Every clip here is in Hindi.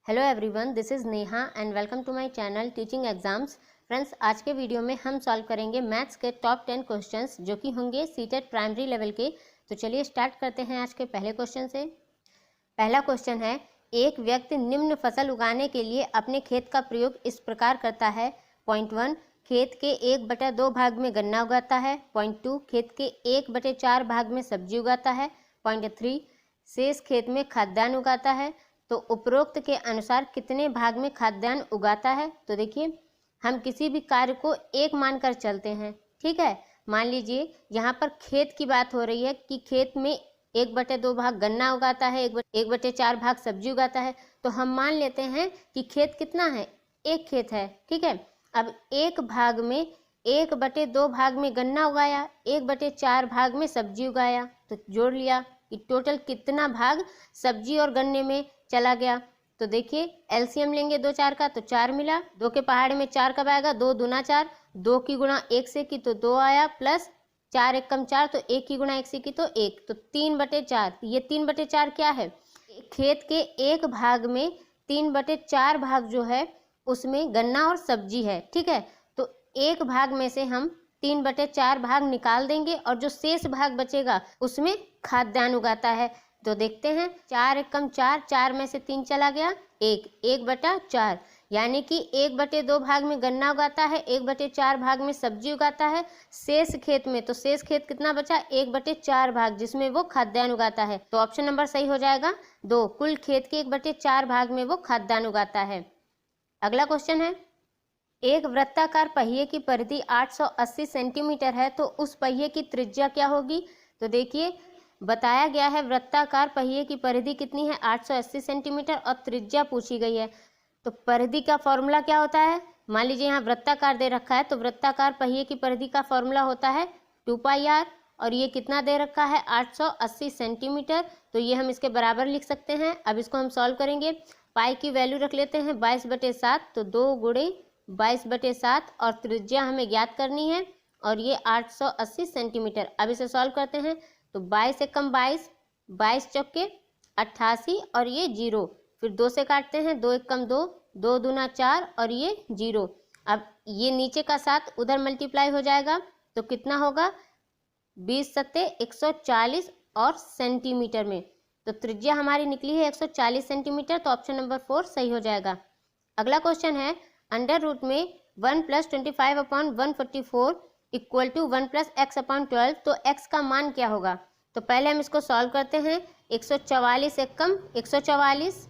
Hello everyone, this is Neha and welcome to my channel teaching exams. Friends, आज के वीडियो में हम सॉल्व करेंगे मैथ्स के टॉप 10 क्वेश्चंस जो कि होंगे सीटेट प्राइमरी लेवल के। तो चलिए स्टार्ट करते हैं आज के पहले क्वेश्चन से। पहला क्वेश्चन है, एक व्यक्ति निम्न फसल उगाने के लिए अपने खेत का प्रयोग इस प्रकार करता है। पॉइंट 1, खेत के 1/2 भाग में गन्ना उगाता है। पॉइंट 2, खेत के 1/4 भाग में सब्जी उगाता है। पॉइंट 3, शेष खेत में खाद्यान्न उगाता है। तो उपरोक्त के अनुसार कितने भाग में खाद्यान्न उगाता है? तो देखिए, हम किसी भी कार्य को एक मानकर चलते हैं, ठीक है। मान लीजिए यहाँ पर खेत की बात हो रही है कि खेत में 1/2 भाग गन्ना उगाता है, 1/4 भाग सब्जी उगाता है। तो हम मान लेते हैं कि खेत कितना है, एक खेत है, ठीक है। अब एक भाग में 1/2 भाग में गन्ना उगाया, 1/4 भाग में सब्जी उगाया, तो जोड़ लिया कि टोटल कितना भाग सब्जी और गन्ने में चला गया। तो देखिए, एलसीएम लेंगे 2 4 का तो 4 मिला। 2 के पहाड़े में 4 कब आएगा? 2 दूना 4, 2 की गुणा 1 से की तो 2 आया, प्लस 4 1 कम 4 तो 1 की गुणा 1 से की तो 1, तो 3/4। ये 3/4 क्या है? खेत के एक भाग में 3/4 भाग जो है उसमें गन्ना और सब्जी है, ठीक है। तो एक भाग में से हम 3/4 भाग निकाल देंगे और जो शेष भाग बचेगा उसमें खाद्यान्न उगाता है। तो देखते हैं, 4 1 कम 4, 4 में से 3 चला गया, 1/4, यानी कि 1/2 भाग में गन्ना उगाता है, 1/4 भाग में सब्जी उगाता है। शेष खेत में, तो शेष खेत कितना बचा? 1/4 भाग, जिसमें वो खाद्यान्न उगाता है। तो ऑप्शन नंबर सही हो जाएगा 2, कुल खेत के 1/4 भाग में वो खाद्यान्न उगाता है। अगला क्वेश्चन है, एक वृत्ताकार पहिए की परिधि 880 सेंटीमीटर है, तो उस पहिए की त्रिज्या क्या होगी? तो देखिए, बताया गया है वृत्ताकार पहिए की परिधि कितनी है, 880 सेंटीमीटर, और त्रिज्या पूछी गई है। तो परिधि का फॉर्मूला क्या होता है? मान लीजिए यहाँ वृत्ताकार दे रखा है, तो वृत्ताकार पहिए की परिधि का फॉर्मूला होता है 2πr, और ये कितना दे रखा है? 880 सेंटीमीटर। तो ये हम इसके बराबर लिख सकते हैं। अब इसको हम सॉल्व करेंगे। पाई की वैल्यू रख लेते हैं 22/7, तो 2 गुणे 22/7, और त्रिज्या हमें ज्ञात करनी है, और ये 880 सेंटीमीटर। अब इसे सॉल्व करते हैं, तो 22 एक कम 22, 22 चौके 88, और ये 0। फिर 2 से काटते हैं, 2 एक कम 2, 2 दूना 4, और ये 0। अब ये नीचे का 7 उधर मल्टीप्लाई हो जाएगा, तो कितना होगा? 20 सत्ते 140 और सेंटीमीटर में। तो त्रिज्या हमारी निकली है 140 सेंटीमीटर। तो ऑप्शन नंबर 4 सही हो जाएगा। अगला क्वेश्चन है, अंडर रूट में 1 + 25/144 इक्वल टू 1 + x/12, तो x का मान क्या होगा? तो पहले हम इसको सॉल्व करते हैं। 144 एक कम 144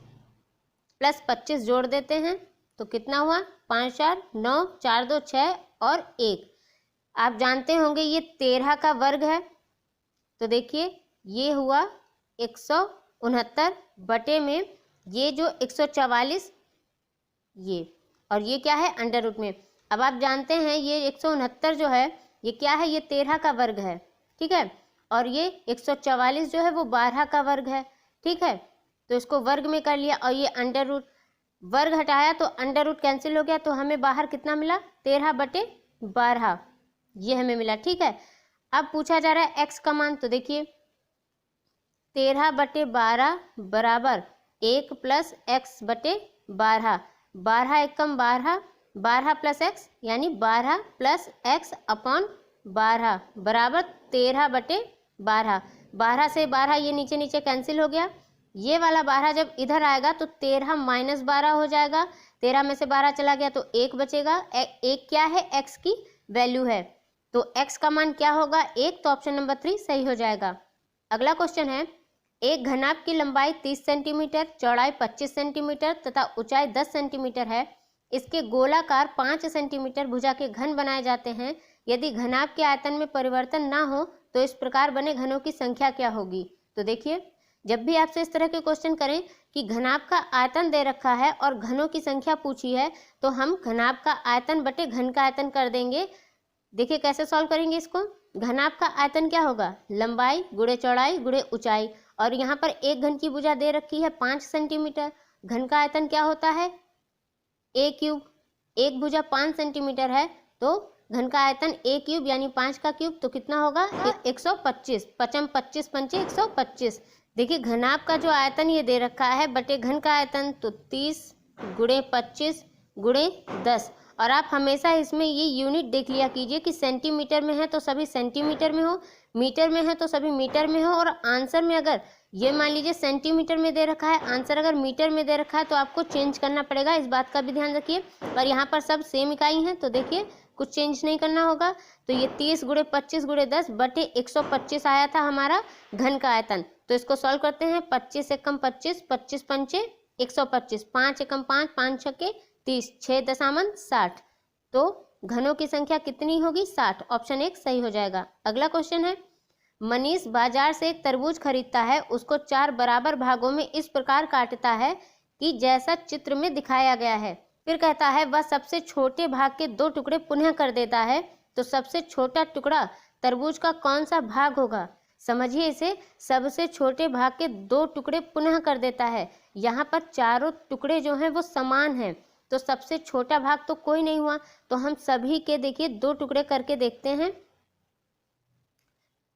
प्लस 25 जोड़ देते हैं, तो कितना हुआ? 5 4 9, 4 2 6 और 1। आप जानते होंगे ये 13 का वर्ग है। तो देखिए, ये हुआ 169 बटे में ये जो 144, ये, और ये क्या है? अंडर रूट में। अब आप जानते हैं ये 169 जो है ये क्या है? ये 13 का वर्ग है, ठीक है। और ये 144 जो है वो 12 का वर्ग है, ठीक है। तो इसको वर्ग में कर लिया, और ये अंडर रूट, वर्ग हटाया तो अंडर रूट कैंसिल हो गया, तो हमें बाहर कितना मिला? 13/12, ये हमें मिला, ठीक है। अब पूछा जा रहा है x का मान। तो देखिए, 13/12 बराबर 1 + x/12, 12 एक कम 12, 12 + x यानी 12 + x/12 बराबर 13/12। 12 से 12 ये नीचे नीचे कैंसिल हो गया। ये वाला 12 जब इधर आएगा तो 13 - 12 हो जाएगा। 13 में से 12 चला गया तो 1 बचेगा। 1 क्या है? x की वैल्यू है। तो x का मान क्या होगा? 1। तो ऑप्शन नंबर 3 सही हो जाएगा। अगला क्वेश्चन है, एक घनाभ की लंबाई 30 सेंटीमीटर, चौड़ाई 25 सेंटीमीटर तथा ऊंचाई 10 सेंटीमीटर है। इसके गोलाकार 5 सेंटीमीटर भुजा के घन बनाए जाते हैं। यदि घनाभ के आयतन में परिवर्तन ना हो तो इस प्रकार बने घनों की संख्या क्या होगी? तो देखिए, जब भी आपसे इस तरह के क्वेश्चन करें कि घनाभ का आयतन दे रखा है और घनों की संख्या पूछी है, तो हम घनाभ का आयतन बटे घन का आयतन कर देंगे। देखिए कैसे सॉल्व करेंगे इसको। घनाभ का आयतन क्या होगा? लंबाई गुणे चौड़ाई गुणे ऊंचाई, और यहाँ पर एक घन की भुजा दे रखी है 5 सेंटीमीटर। घन का आयतन क्या होता है? a³। एक भुजा 5 सेंटीमीटर है, तो घन का आयतन a³ यानी 5 का क्यूब, तो कितना होगा? 125। 5 × 25 = 125, देखिए घनाभ का जो आयतन ये दे रखा है बटे घन का आयतन, तो 30 गुणे 25 गुणे 10। और आप हमेशा इसमें ये यूनिट देख लिया कीजिए कि सेंटीमीटर में है तो सभी सेंटीमीटर में हो, मीटर में है तो सभी मीटर में हो, और आंसर में अगर ये मान लीजिए सेंटीमीटर में दे रखा है, आंसर अगर मीटर में दे रखा है तो आपको चेंज करना पड़ेगा, इस बात का भी ध्यान रखिए। पर यहाँ पर सब सेम इकाई हैं तो देखिए कुछ चेंज नहीं करना होगा। तो ये 30 गुणे 25 गुणे 10 बटे 125 आया था हमारा घन का आयतन। तो इसको सॉल्व करते हैं। 25 एकम 25, 25 पंचे 125, 5 एकम 5, 5 छक्के 30, 6 दशामन 60। तो घनों की संख्या कितनी होगी? 60। ऑप्शन 1 सही हो जाएगा। अगला क्वेश्चन है, मनीष बाजार से एक तरबूज खरीदता है, उसको 4 बराबर भागों में इस प्रकार काटता है कि जैसा चित्र में दिखाया गया है। फिर कहता है वह सबसे छोटे भाग के 2 टुकड़े पुनः कर देता है, तो सबसे छोटा टुकड़ा तरबूज का कौन सा भाग होगा? समझिए इसे, सबसे छोटे भाग के 2 टुकड़े पुनः कर देता है। यहाँ पर चारों टुकड़े जो हैं वो समान हैं, तो सबसे छोटा भाग तो कोई नहीं हुआ, तो हम सभी के देखिए 2 टुकड़े करके देखते हैं।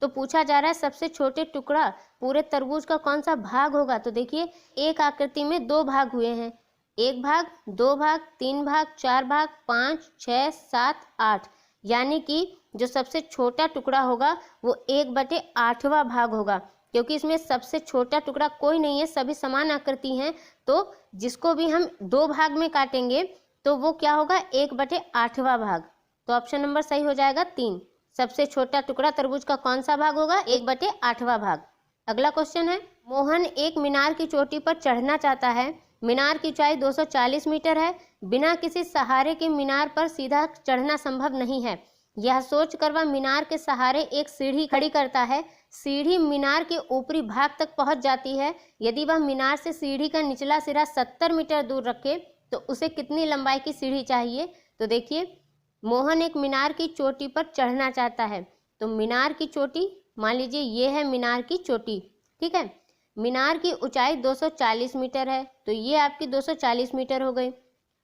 तो पूछा जा रहा है सबसे छोटे टुकड़ा पूरे तरबूज का कौन सा भाग होगा। तो देखिए एक आकृति में 2 भाग हुए हैं, 1 भाग, 2 भाग, 3 भाग, 4 भाग, 5, 6, 7, 8, यानी कि जो सबसे छोटा टुकड़ा होगा वो 1/8वां भाग होगा, क्योंकि इसमें सबसे छोटा टुकड़ा कोई नहीं है, सभी समान आकृति हैं। तो जिसको भी हम 2 भाग में काटेंगे तो वो क्या होगा? 1/8वां भाग। तो ऑप्शन नंबर सही हो जाएगा 3। सबसे छोटा टुकड़ा तरबूज का कौन सा भाग होगा? 1/8वां भाग। अगला क्वेश्चन है, मोहन एक मीनार की चोटी पर चढ़ना चाहता है। मीनार की ऊंचाई 240 मीटर है। बिना किसी सहारे के मीनार पर सीधा चढ़ना संभव नहीं है। यह सोचकर वह मीनार के सहारे एक सीढ़ी खड़ी करता है। सीढ़ी मीनार के ऊपरी भाग तक पहुंच जाती है। यदि वह मीनार से सीढ़ी का निचला सिरा 70 मीटर दूर रखे तो उसे कितनी लंबाई की सीढ़ी चाहिए? तो देखिए मोहन एक मीनार की चोटी पर चढ़ना चाहता है, तो मीनार की चोटी मान लीजिए ये है मीनार की चोटी, ठीक है। मीनार की ऊंचाई 240 मीटर है, तो ये आपकी 240 मीटर हो गई।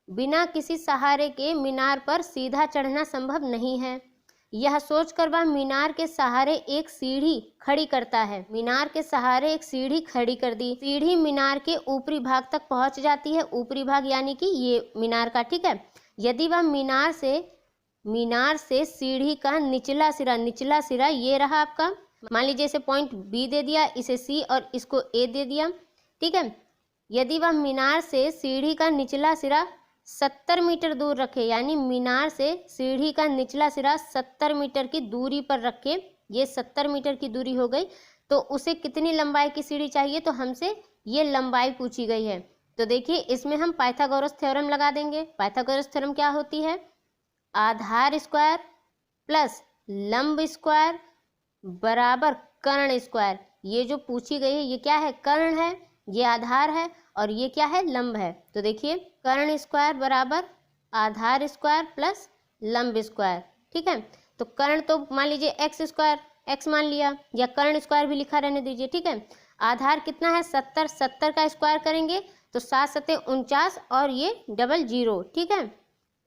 बिना किसी सहारे के मीनार पर सीधा चढ़ना संभव नहीं है। यह सोचकर वह मीनार के सहारे एक सीढ़ी खड़ी करता है। मीनार के सहारे एक सीढ़ी खड़ी कर दी। सीढ़ी मीनार के ऊपरी भाग तक पहुंच जाती है। ऊपरी भाग यानी कि ये मीनार का, ठीक है। यदि वह मीनार से सीढ़ी का निचला सिरा ये रहा आपका, मान लीजिए इसे पॉइंट बी दे दिया, इसे सी और इसको ए दे दिया, ठीक है। यदि वह मीनार से सीढ़ी का निचला सिरा 70 मीटर दूर रखे, यानी मीनार से सीढ़ी का निचला सिरा 70 मीटर की दूरी पर रखे, ये 70 मीटर की दूरी हो गई, तो उसे कितनी लंबाई की सीढ़ी चाहिए? तो हमसे ये लंबाई पूछी गई है। तो देखिए इसमें हम पाइथागोरस थ्योरम लगा देंगे। पाइथागोरस थ्योरम क्या होती है? आधार स्क्वायर प्लस लंब स्क्वायर बराबर कर्ण स्क्वायर। ये जो पूछी गई है ये क्या है? कर्ण है, ये आधार है और ये क्या है? लंब है। तो देखिए कर्ण स्क्वायर बराबर आधार स्क्वायर प्लस लंब स्क्वायर, ठीक है। तो कर्ण तो मान लीजिए एक्स स्क्वायर, एक्स मान लिया, या कर्ण स्क्वायर भी लिखा रहने दीजिए, ठीक है। आधार कितना है? 70, 70 का स्क्वायर करेंगे तो 7 सत्ते 49 और ये डबल 0, ठीक है।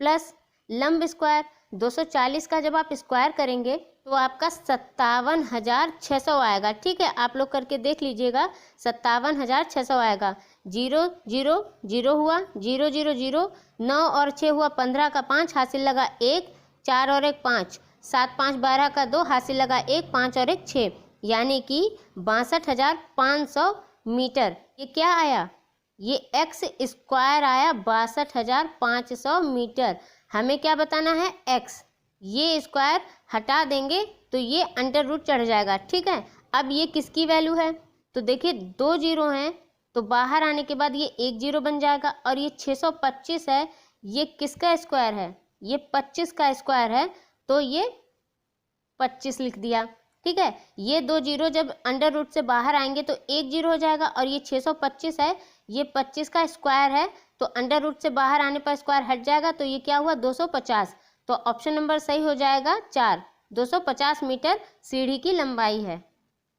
प्लस लंब स्क्वायर 240 का जब आप स्क्वायर करेंगे तो आपका 57,600 आएगा, ठीक है। आप लोग करके देख लीजिएगा, 57,600 आएगा। 0 0 0 हुआ, 0 0 0, 9 और 6 हुआ 15 का 5, हासिल लगा 1, 4 और 1 5, 7 5 12 का 2, हासिल लगा 1, 5 और 1 6, यानी कि 62,500 मीटर। ये क्या आया? ये एक्स स्क्वायर आया 62,500 मीटर। हमें क्या बताना है? एक्स। ये स्क्वायर हटा देंगे तो ये अंडर रूट चढ़ जाएगा, ठीक है। अब ये किसकी वैल्यू है? तो देखिए 2 जीरो हैं तो बाहर आने के बाद ये 1 जीरो बन जाएगा, और ये 625 है, ये किसका स्क्वायर है? ये 25 का स्क्वायर है, तो ये 25 लिख दिया, ठीक है। ये 2 जीरो जब अंडर रूट से बाहर आएंगे तो 1 जीरो हो जाएगा, और ये 625 है, ये 25 का स्क्वायर है, तो अंडर रूट से बाहर आने पर स्क्वायर हट जाएगा, तो ये क्या हुआ? 250। तो ऑप्शन नंबर सही हो जाएगा 4। 250 मीटर सीढ़ी की लंबाई है।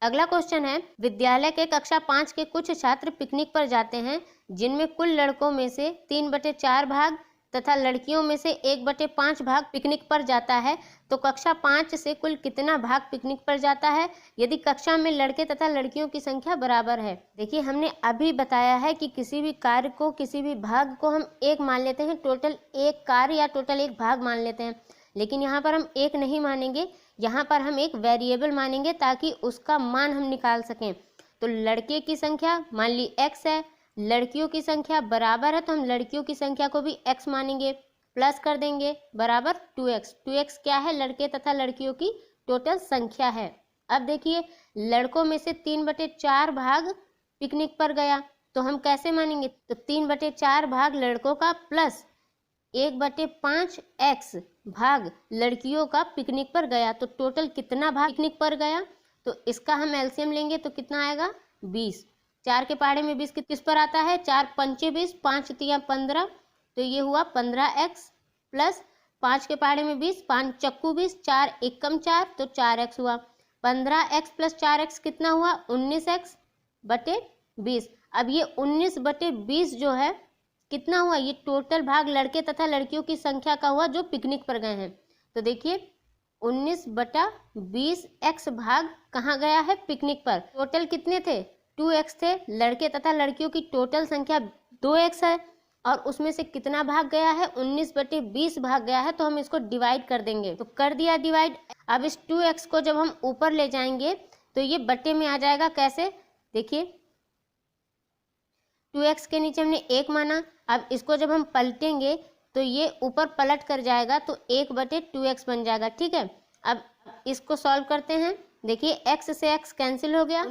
अगला क्वेश्चन है, विद्यालय के कक्षा 5 के कुछ छात्र पिकनिक पर जाते हैं, जिनमें कुल लड़कों में से 3/4 भाग तथा लड़कियों में से 1/5 भाग पिकनिक पर जाता है तो कक्षा 5 से कुल कितना भाग पिकनिक पर जाता है यदि कक्षा में लड़के तथा लड़कियों की संख्या बराबर है। देखिए हमने अभी बताया है कि किसी भी कार्य को, किसी भी भाग को हम एक मान लेते हैं, टोटल एक कार्य या टोटल एक भाग मान लेते हैं, लेकिन यहाँ पर हम एक नहीं मानेंगे, यहाँ पर हम एक वेरिएबल मानेंगे ताकि उसका मान हम निकाल सकें। तो लड़के की संख्या मान ली x है, लड़कियों की संख्या बराबर है तो हम लड़कियों की संख्या को भी x मानेंगे, प्लस कर देंगे बराबर 2x। 2x क्या है? लड़के तथा लड़कियों की टोटल संख्या है। अब देखिए लड़कों में से 3/4 भाग पिकनिक पर गया तो हम कैसे मानेंगे? तो 3/4 भाग लड़कों का प्लस 1/5 x भाग लड़कियों का पिकनिक पर गया तो टोटल कितना भाग पिकनिक पर गया? तो इसका हम एलसीएम लेंगे तो कितना आएगा? 20। 4 के पहाड़े में 20 किस पर आता है? 4 पंचे 20, 5 तिया 15, तो ये हुआ 15x प्लस 5 के पहाड़े में 20, 5 चक्कू 20, 4 एकम 4 तो 4x हुआ। 15x प्लस 4x कितना हुआ? 19x/20। अब ये 19/20 जो है कितना हुआ? ये टोटल भाग लड़के तथा लड़कियों की संख्या का हुआ जो पिकनिक पर गए हैं। तो देखिए 19/20x भाग कहाँ गया है? पिकनिक पर। टोटल कितने थे? 2x थे। लड़के तथा लड़कियों की टोटल संख्या 2x है और उसमें से कितना भाग गया है? 19/20 भाग गया है, तो हम इसको डिवाइड कर देंगे। तो कर दिया डिवाइड। अब इस 2x को जब हम ऊपर ले जाएंगे तो ये बटे में आ जाएगा। कैसे? देखिए 2x के नीचे हमने 1 माना, अब इसको जब हम पलटेंगे तो ये ऊपर पलट कर जाएगा तो 1/2x बन जाएगा। ठीक है, अब इसको सॉल्व करते हैं। देखिए x से x कैंसिल हो गया,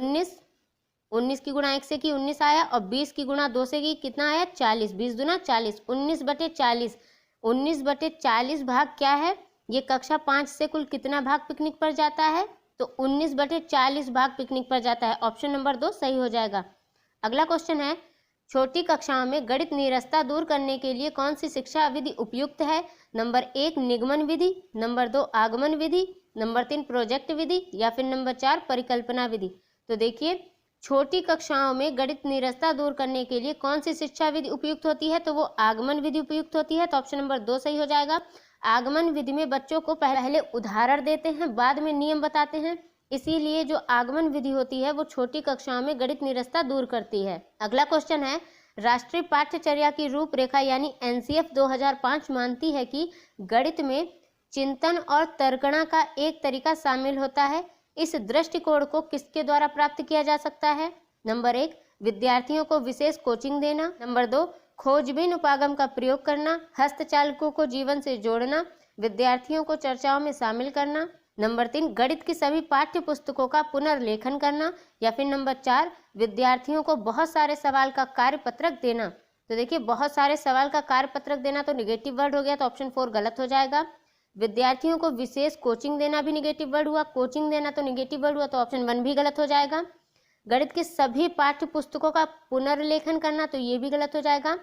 19 की गुणा 1 से की 19 आया और 20 की गुणा 2 से की कितना आया? 40। 20 दूना 40, 19/40। 19/40 भाग क्या है? ये कक्षा 5 से कुल कितना भाग पिकनिक पर जाता है? तो 19/40 भाग पिकनिक पर जाता है। ऑप्शन नंबर 2 सही हो जाएगा। अगला क्वेश्चन है, छोटी कक्षाओं में गणित नीरसता दूर करने के लिए कौन सी शिक्षा विधि उपयुक्त है? नंबर 1 निगमन विधि, नंबर 2 आगमन विधि, नंबर 3 प्रोजेक्ट विधि या फिर नंबर 4 परिकल्पना विधि। तो देखिए छोटी कक्षाओं में गणित नीरसता दूर करने के लिए कौन सी शिक्षा विधि उपयुक्त होती है? तो वो आगमन विधि उपयुक्त होती है। तो ऑप्शन नंबर 2 सही हो जाएगा। आगमन विधि में बच्चों को पहले उदाहरण देते हैं, बाद में नियम बताते हैं, इसीलिए जो आगमन विधि होती है वो छोटी कक्षाओं में गणित नीरसता दूर करती है। अगला क्वेश्चन है, राष्ट्रीय पाठ्यचर्या की रूपरेखा यानी एनसीएफ 2005 मानती है कि गणित में चिंतन और तर्कणा का एक तरीका शामिल होता है। इस दृष्टिकोण को किसके द्वारा प्राप्त किया जा सकता है? नंबर 1 विद्यार्थियों को विशेष कोचिंग देना, नंबर 2 खोजबीन उपागम का प्रयोग करना, हस्तचालकों को जीवन से जोड़ना, विद्यार्थियों को चर्चाओं में शामिल करना, नंबर 3 गणित की सभी पाठ्य पुस्तकों का पुनर्लेखन करना या फिर नंबर 4 विद्यार्थियों को बहुत सारे सवाल का कार्यपत्रक देना। तो देखिए बहुत सारे सवाल का कार्यपत्रक देना तो निगेटिव वर्ड हो गया, तो ऑप्शन 4 गलत हो जाएगा। विद्यार्थियों को विशेष कोचिंग देना भी निगेटिव वर्ड हुआ, कोचिंग देना तो निगेटिव वर्ड हुआ, तो ऑप्शन 1 भी गलत हो जाएगा। गणित की सभी पाठ्य पुस्तकों का पुनर्लेखन करना तो ये भी गलत हो जाएगा।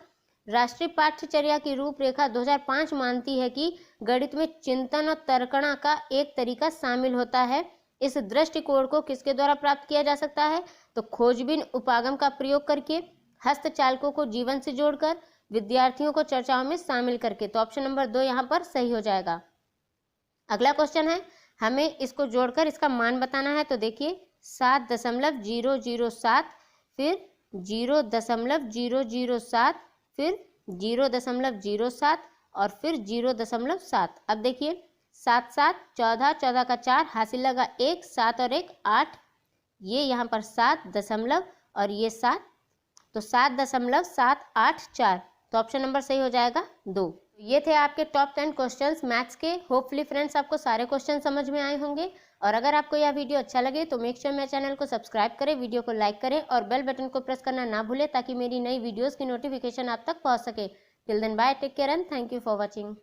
राष्ट्रीय पाठ्यचर्या की रूपरेखा 2005 मानती है कि गणित में चिंतन और तर्कणा का एक तरीका शामिल होता है। इस दृष्टिकोण को किसके द्वारा प्राप्त किया जा सकता है? तो खोजबीन उपागम का प्रयोग करके, हस्तचालकों को जीवन से जोड़कर, विद्यार्थियों को चर्चाओं में शामिल करके। तो ऑप्शन नंबर 2 यहाँ पर सही हो जाएगा। अगला क्वेश्चन है, हमें इसको जोड़कर इसका मान बताना है। तो देखिए 7.007 फिर 0.007 फिर 0.07 और फिर 0.7। अब देखिए 7 7 14, 14 का 4 हासिल लगा 1, 7 और 1 8, ये यहाँ पर 7 दशमलव और ये 7, तो 7.784। तो ऑप्शन नंबर सही हो जाएगा 2। ये थे आपके टॉप 10 क्वेश्चंस मैथ्स के। होपफुली फ्रेंड्स आपको सारे क्वेश्चन समझ में आए होंगे, और अगर आपको यह वीडियो अच्छा लगे तो मेक श्योर मेरे चैनल को सब्सक्राइब करें, वीडियो को लाइक करें और बेल बटन को प्रेस करना ना भूलें ताकि मेरी नई वीडियोस की नोटिफिकेशन आप तक पहुंच सके। Till then bye, take care and thank you for watching.